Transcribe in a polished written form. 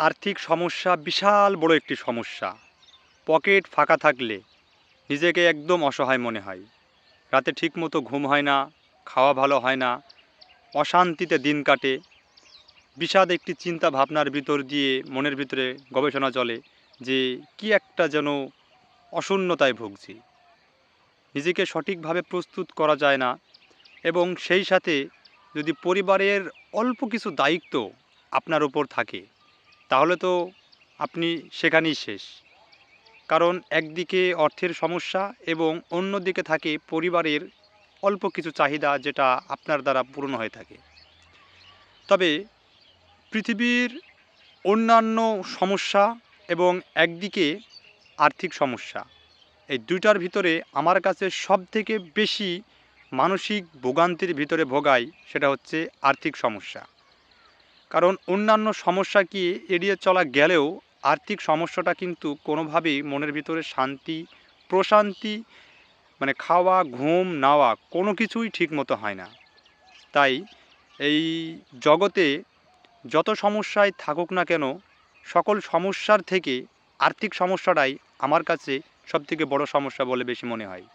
আর্থিক সমস্যা বিশাল বড় একটি সমস্যা। পকেট ফাঁকা থাকলে নিজেকে একদম অসহায় মনে হয়। রাতে ঠিকমতো ঘুম হয় না, খাওয়া ভালো হয় না, অশান্তিতে দিন কাটে। বিষাদ একটি চিন্তা ভাবনার ভিতর দিয়ে মনের ভিতরে গবেষণা চলে যে কি একটা যেন অশূন্যতায় ভুগছি। নিজেকে সঠিকভাবে প্রস্তুত করা যায় না এবং সেই সাথে যদি পরিবারের অল্প কিছু দায়িত্ব আপনার উপর থাকে তাহলে তো আপনি সেখানেই শেষ। কারণ একদিকে অর্থের সমস্যা এবং অন্যদিকে থাকে পরিবারের অল্প কিছু চাহিদা যেটা আপনার দ্বারা পূরণ হয়ে থাকে। তবে পৃথিবীর অন্যান্য সমস্যা এবং একদিকে আর্থিক সমস্যা, এই দুইটার ভিতরে আমার কাছে সবথেকে বেশি মানসিক ভোগান্তির ভিতরে ভোগাই সেটা হচ্ছে আর্থিক সমস্যা। কারণ অন্যান্য সমস্যা কি এড়িয়ে চলা গেলেও আর্থিক সমস্যাটা কিন্তু কোনোভাবেই মনের ভিতরে শান্তি, প্রশান্তি মানে খাওয়া, ঘুম, নাওয়া কোনো কিছুই ঠিকমতো হয় না। তাই এই জগতে যত সমস্যাই থাকুক না কেন, সকল সমস্যার থেকে আর্থিক সমস্যাটাই আমার কাছে সবথেকে বড় সমস্যা বলে বেশি মনে হয়।